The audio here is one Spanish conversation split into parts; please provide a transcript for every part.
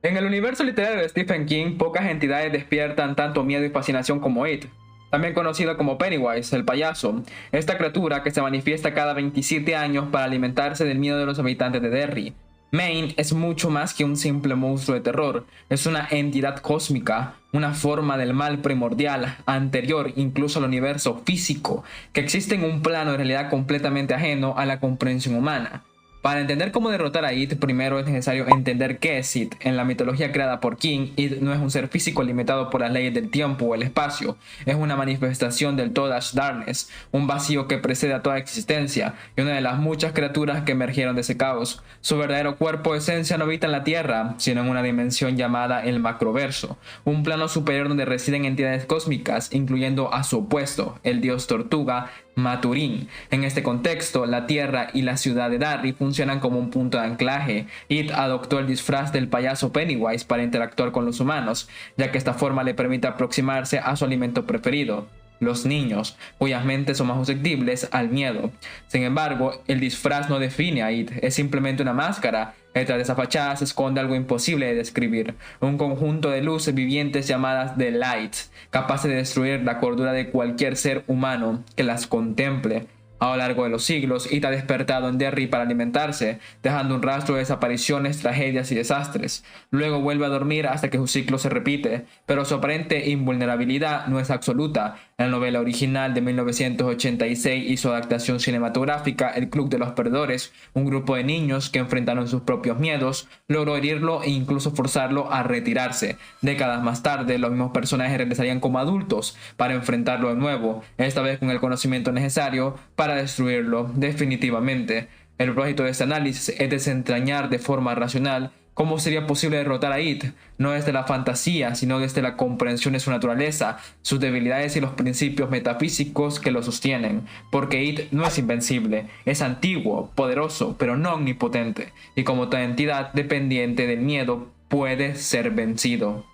En el universo literario de Stephen King, pocas entidades despiertan tanto miedo y fascinación como It, también conocido como Pennywise, el payaso, esta criatura que se manifiesta cada 27 años para alimentarse del miedo de los habitantes de Derry. Maine es mucho más que un simple monstruo de terror, es una entidad cósmica, una forma del mal primordial, anterior incluso al universo físico, que existe en un plano de realidad completamente ajeno a la comprensión humana. Para entender cómo derrotar a It, primero es necesario entender qué es It. En la mitología creada por King, It no es un ser físico limitado por las leyes del tiempo o el espacio. Es una manifestación del Todash Darkness, un vacío que precede a toda existencia y una de las muchas criaturas que emergieron de ese caos. Su verdadero cuerpo o esencia no habita en la Tierra, sino en una dimensión llamada el Macroverso, un plano superior donde residen entidades cósmicas, incluyendo a su opuesto, el dios Tortuga, Maturín. En este contexto, la Tierra y la ciudad de Derry funcionan como un punto de anclaje. It adoptó el disfraz del payaso Pennywise para interactuar con los humanos, ya que esta forma le permite aproximarse a su alimento preferido, los niños, cuyas mentes son más susceptibles al miedo. Sin embargo, el disfraz no define a It, es simplemente una máscara. Detrás de esa fachada se esconde algo imposible de describir, un conjunto de luces vivientes llamadas The Lights, capaces de destruir la cordura de cualquier ser humano que las contemple. A lo largo de los siglos, It ha despertado en Derry para alimentarse, dejando un rastro de desapariciones, tragedias y desastres. Luego vuelve a dormir hasta que su ciclo se repite, pero su aparente invulnerabilidad no es absoluta. La novela original de 1986 y su adaptación cinematográfica, El Club de los Perdedores, un grupo de niños que enfrentaron sus propios miedos, logró herirlo e incluso forzarlo a retirarse. Décadas más tarde, los mismos personajes regresarían como adultos para enfrentarlo de nuevo, esta vez con el conocimiento necesario para destruirlo definitivamente. El propósito de este análisis es desentrañar de forma racional cómo sería posible derrotar a It, no desde la fantasía, sino desde la comprensión de su naturaleza, sus debilidades y los principios metafísicos que lo sostienen, porque It no es invencible, es antiguo, poderoso, pero no omnipotente, y como toda entidad dependiente del miedo, puede ser vencido.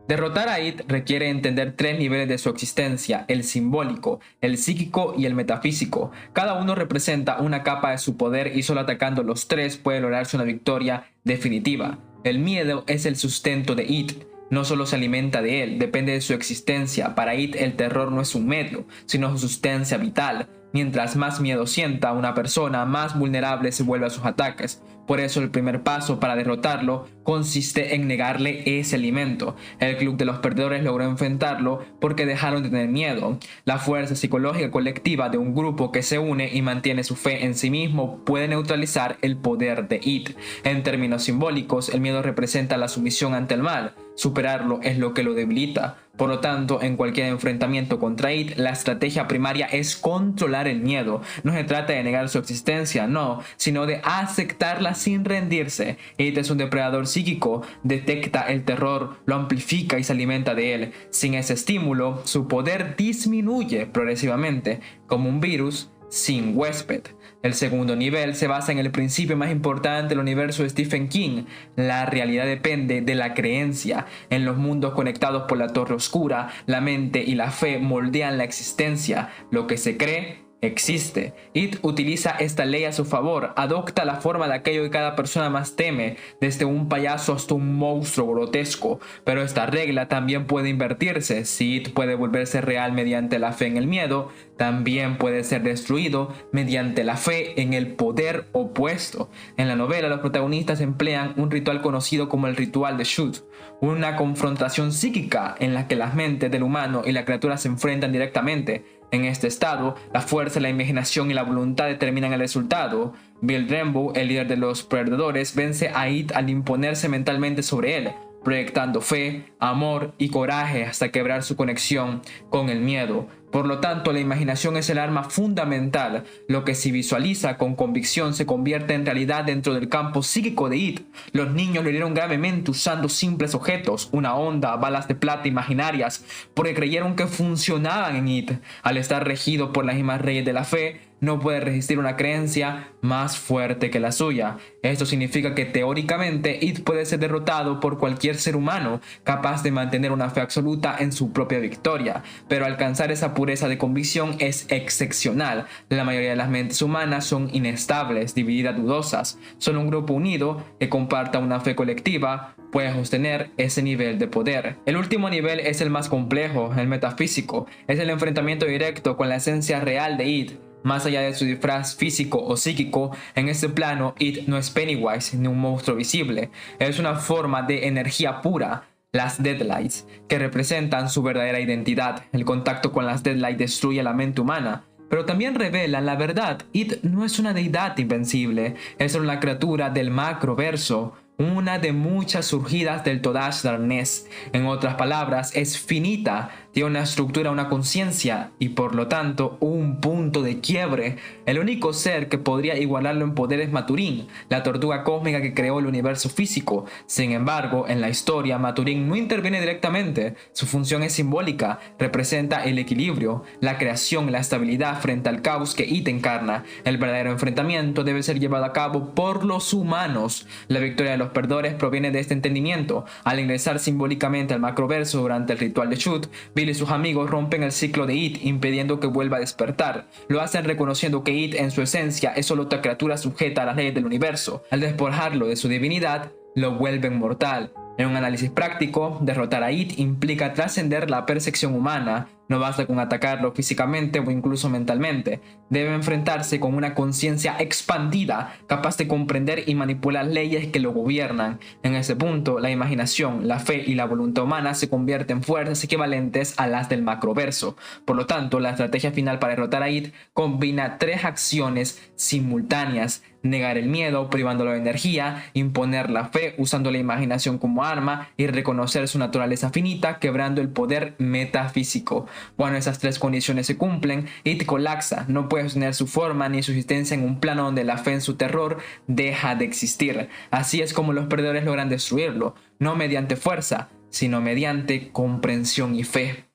Derrotar a It requiere entender tres niveles de su existencia: el simbólico, el psíquico y el metafísico. Cada uno representa una capa de su poder y solo atacando los tres puede lograrse una victoria definitiva. El miedo es el sustento de It. No solo se alimenta de él, depende de su existencia. Para It el terror no es un medio, sino su sustancia vital. Mientras más miedo sienta una persona, más vulnerable se vuelve a sus ataques. Por eso el primer paso para derrotarlo consiste en negarle ese alimento. El Club de los Perdedores logró enfrentarlo porque dejaron de tener miedo. La fuerza psicológica colectiva de un grupo que se une y mantiene su fe en sí mismo puede neutralizar el poder de It. En términos simbólicos, el miedo representa la sumisión ante el mal. Superarlo es lo que lo debilita. Por lo tanto, en cualquier enfrentamiento contra It, la estrategia primaria es controlar el miedo. No se trata de negar su existencia, no, sino de aceptarla sin rendirse. It es un depredador psíquico, detecta el terror, lo amplifica y se alimenta de él. Sin ese estímulo, su poder disminuye progresivamente, como un virus sin huésped. El segundo nivel se basa en el principio más importante del universo de Stephen King: la realidad depende de la creencia. En los mundos conectados por la Torre Oscura, la mente y la fe moldean la existencia. Lo que se cree existe. It utiliza esta ley a su favor, adopta la forma de aquello que cada persona más teme, desde un payaso hasta un monstruo grotesco. Pero esta regla también puede invertirse. Si It puede volverse real mediante la fe en el miedo, también puede ser destruido mediante la fe en el poder opuesto. En la novela, los protagonistas emplean un ritual conocido como el ritual de Shoot, una confrontación psíquica en la que las mentes del humano y la criatura se enfrentan directamente. En este estado, la fuerza, la imaginación y la voluntad determinan el resultado. Bill Rainbow, el líder de los perdedores, vence a It al imponerse mentalmente sobre él, proyectando fe, amor y coraje hasta quebrar su conexión con el miedo. Por lo tanto, la imaginación es el arma fundamental. Lo que se visualiza con convicción se convierte en realidad dentro del campo psíquico de It. Los niños lo hirieron gravemente usando simples objetos, una onda, balas de plata imaginarias, porque creyeron que funcionaban en It. Al estar regido por las mismas leyes de la fe, no puede resistir una creencia más fuerte que la suya. Esto significa que teóricamente It puede ser derrotado por cualquier ser humano capaz de mantener una fe absoluta en su propia victoria, pero alcanzar esa pureza de convicción es excepcional. La mayoría de las mentes humanas son inestables, divididas, dudosas. Solo un grupo unido que comparta una fe colectiva puede sostener ese nivel de poder. El último nivel es el más complejo, el metafísico. Es el enfrentamiento directo con la esencia real de It. Más allá de su disfraz físico o psíquico, en este plano It no es Pennywise ni un monstruo visible. Es una forma de energía pura, las Deadlights, que representan su verdadera identidad. El contacto con las Deadlights destruye la mente humana, pero también revelan la verdad. It no es una deidad invencible, es una criatura del macroverso, una de muchas surgidas del Todash Darkness. En otras palabras, es finita, tiene una estructura, una conciencia y por lo tanto un punto de quiebre. El único ser que podría igualarlo en poder es Maturin, la tortuga cósmica que creó el universo físico. Sin embargo, en la historia Maturin no interviene directamente, su función es simbólica, representa el equilibrio, la creación, la estabilidad frente al caos que It encarna. El verdadero enfrentamiento debe ser llevado a cabo por los humanos. La victoria de los perdedores proviene de este entendimiento. Al ingresar simbólicamente al macroverso durante el ritual de Shoot, Bill y sus amigos rompen el ciclo de It, impidiendo que vuelva a despertar. Lo hacen reconociendo que It en su esencia es solo otra criatura sujeta a las leyes del universo. Al despojarlo de su divinidad, lo vuelven mortal. En un análisis práctico, derrotar a It implica trascender la percepción humana. No basta con atacarlo físicamente o incluso mentalmente. Debe enfrentarse con una conciencia expandida, capaz de comprender y manipular leyes que lo gobiernan. En ese punto, la imaginación, la fe y la voluntad humana se convierten en fuerzas equivalentes a las del macroverso. Por lo tanto, la estrategia final para derrotar a It combina tres acciones simultáneas: negar el miedo, privándolo de energía; imponer la fe, usando la imaginación como arma; y reconocer su naturaleza finita, quebrando el poder metafísico. Cuando esas tres condiciones se cumplen, It colapsa, no puede sostener su forma ni su existencia en un plano donde la fe en su terror deja de existir. Así es como los perdedores logran destruirlo, no mediante fuerza, sino mediante comprensión y fe.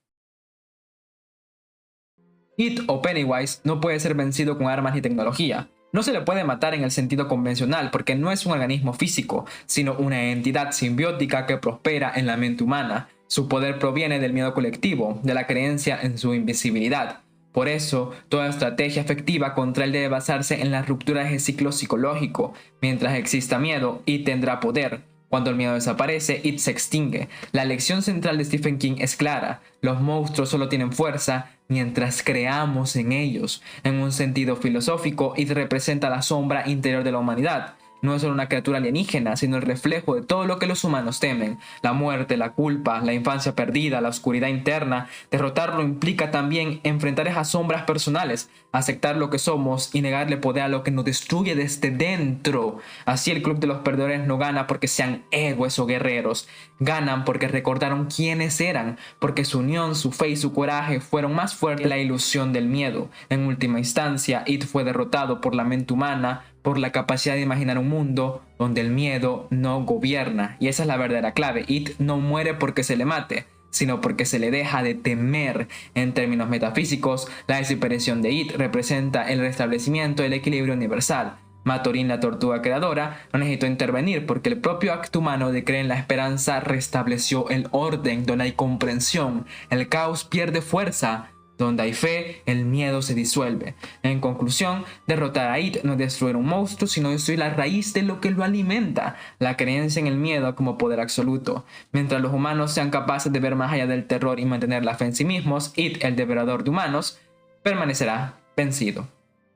It o Pennywise no puede ser vencido con armas ni tecnología. No se le puede matar en el sentido convencional porque no es un organismo físico, sino una entidad simbiótica que prospera en la mente humana. Su poder proviene del miedo colectivo, de la creencia en su invisibilidad. Por eso, toda estrategia efectiva contra él debe basarse en la ruptura de ciclo psicológico. Mientras exista miedo, It tendrá poder. Cuando el miedo desaparece, It se extingue. La lección central de Stephen King es clara: los monstruos solo tienen fuerza mientras creamos en ellos. En un sentido filosófico, It representa la sombra interior de la humanidad. No es solo una criatura alienígena, sino el reflejo de todo lo que los humanos temen: la muerte, la culpa, la infancia perdida, la oscuridad interna. Derrotarlo implica también enfrentar esas sombras personales, aceptar lo que somos y negarle poder a lo que nos destruye desde dentro. Así el club de los perdedores no gana porque sean héroes o guerreros. Ganan porque recordaron quiénes eran, porque su unión, su fe y su coraje fueron más fuertes que la ilusión del miedo. En última instancia, It fue derrotado por la mente humana, por la capacidad de imaginar un mundo donde el miedo no gobierna. Y esa es la verdadera clave: It no muere porque se le mate, sino porque se le deja de temer. En términos metafísicos, la desaparición de It representa el restablecimiento del equilibrio universal. Maturin, la tortuga creadora, no necesitó intervenir porque el propio acto humano de creer en la esperanza restableció el orden. Donde hay comprensión, el caos pierde fuerza. Donde hay fe, el miedo se disuelve. En conclusión, derrotar a It no es destruir un monstruo, sino destruir la raíz de lo que lo alimenta: la creencia en el miedo como poder absoluto. Mientras los humanos sean capaces de ver más allá del terror y mantener la fe en sí mismos, It, el devorador de humanos, permanecerá vencido.